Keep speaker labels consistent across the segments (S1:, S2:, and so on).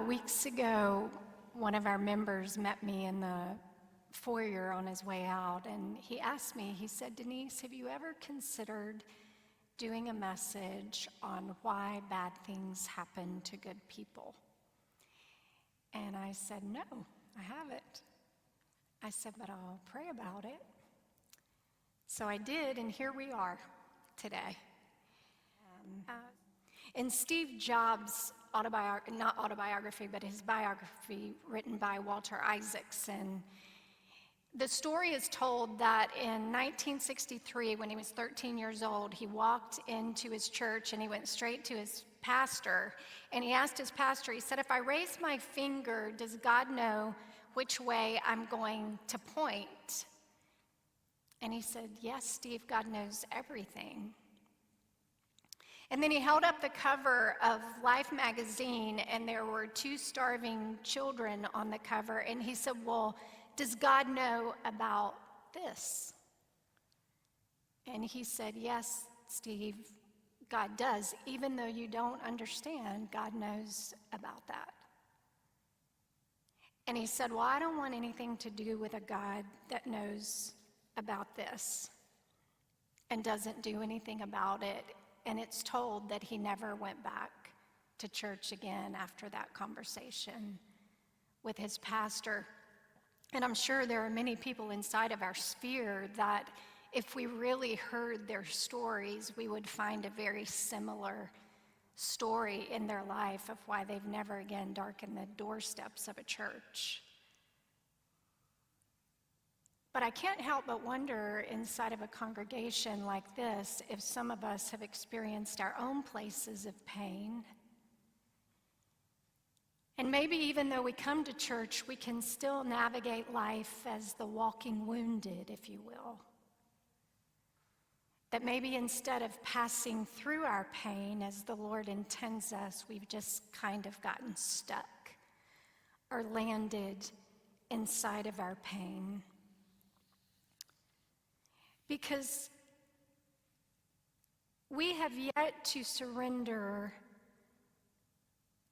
S1: weeks ago, one of our members met me in the foyer on his way out, and he asked me, he said, "Denise, have you ever considered doing a message on why bad things happen to good people?" And I said, "No, I haven't." I said, "But I'll pray about it." So I did, and here we are today. In Steve Jobs' not autobiography, but his biography written by Walter Isaacson, the story is told that in 1963, when he was 13 years old, he walked into his church and he went straight to his pastor, and he asked his pastor, he said, "If I raise my finger, does God know which way I'm going to point?" And he said, "Yes, Steve, God knows everything." And then he held up the cover of Life magazine, and there were 2 starving children on the cover, and he said, "Well, does God know about this?" And he said, "Yes, Steve, God does. Even though you don't understand, God knows about that." And he said, "Well, I don't want anything to do with a God that knows about this and doesn't do anything about it." And it's told that he never went back to church again after that conversation with his pastor. And I'm sure there are many people inside of our sphere that if we really heard their stories, we would find a very similar story in their life of why they've never again darkened the doorsteps of a church. But I can't help but wonder, inside of a congregation like this, if some of us have experienced our own places of pain. And maybe even though we come to church, we can still navigate life as the walking wounded, if you will. That maybe instead of passing through our pain as the Lord intends us, we've just kind of gotten stuck or landed inside of our pain. Because we have yet to surrender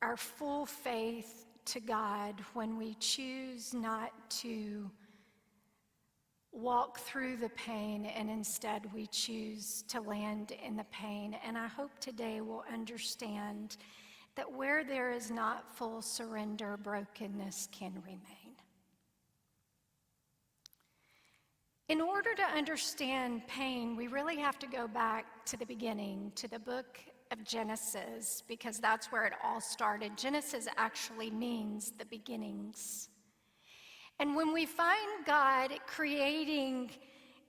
S1: our full faith to God when we choose not to walk through the pain, and instead we choose to land in the pain. And I hope today we'll understand that where there is not full surrender, brokenness can remain. In order to understand pain, we really have to go back to the beginning, to the book of Genesis, because that's where it all started. Genesis actually means the beginnings. And when we find God creating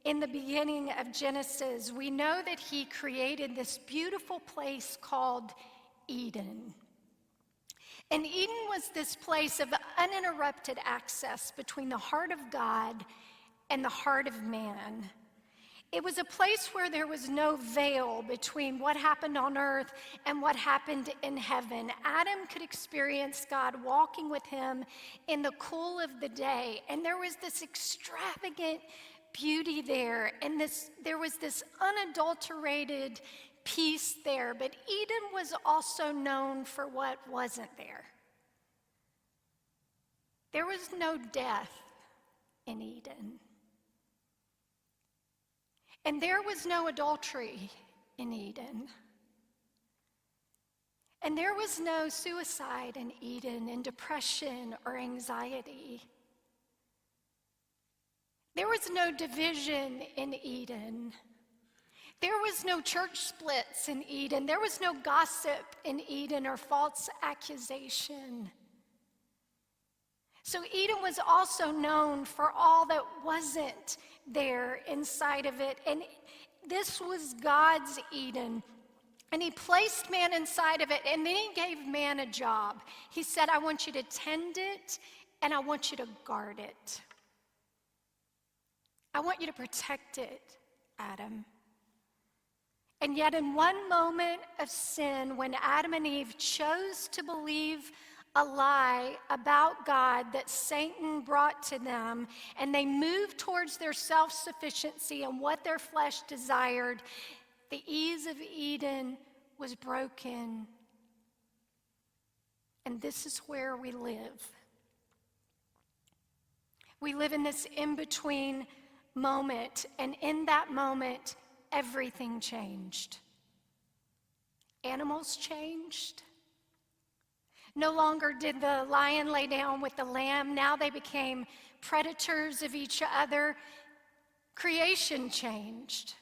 S1: in the beginning of Genesis, we know that he created this beautiful place called Eden. And Eden was this place of uninterrupted access between the heart of God and the heart of man. It was a place where there was no veil between what happened on earth and what happened in heaven. Adam could experience God walking with him in the cool of the day, and there was this extravagant beauty there, and there was this unadulterated peace there. But Eden was also known for what wasn't there. There was no death in Eden. And there was no adultery in Eden. And there was no suicide in Eden, and depression or anxiety. There was no division in Eden. There was no church splits in Eden. There was no gossip in Eden or false accusation. So Eden was also known for all that wasn't there inside of it. And this was God's Eden. And he placed man inside of it, and then he gave man a job. He said, "I want you to tend it, and I want you to guard it. I want you to protect it, Adam." And yet in one moment of sin, when Adam and Eve chose to believe a lie about God that Satan brought to them, and they moved towards their self-sufficiency and what their flesh desired, the ease of Eden was broken, and And this is where we live. We live in this in-between moment, and in that moment, everything changed. Animals changed. No longer did the lion lay down with the lamb. Now they became predators of each other. Creation changed.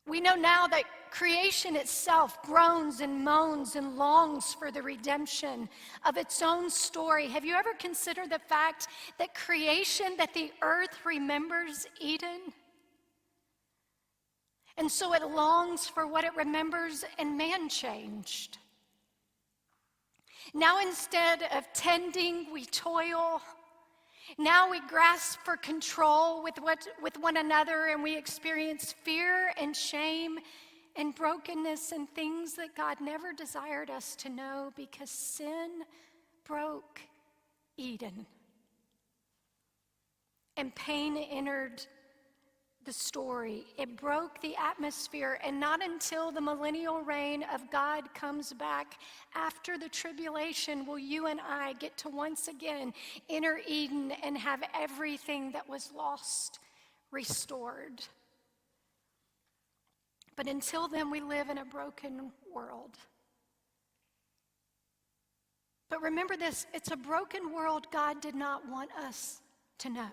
S1: We know now that creation itself groans and moans and longs for the redemption of its own story. Have you ever considered the fact that creation, that the earth remembers Eden? And so it longs for what it remembers, and man changed. Now instead of tending, we toil. Now we grasp for control with one another, and we experience fear and shame and brokenness and things that God never desired us to know, because sin broke Eden. And pain entered the story. It broke the atmosphere, and not until the millennial reign of God comes back after the tribulation will you and I get to once again enter Eden and have everything that was lost restored. But until then, we live in a broken world. But remember this, it's a broken world God did not want us to know.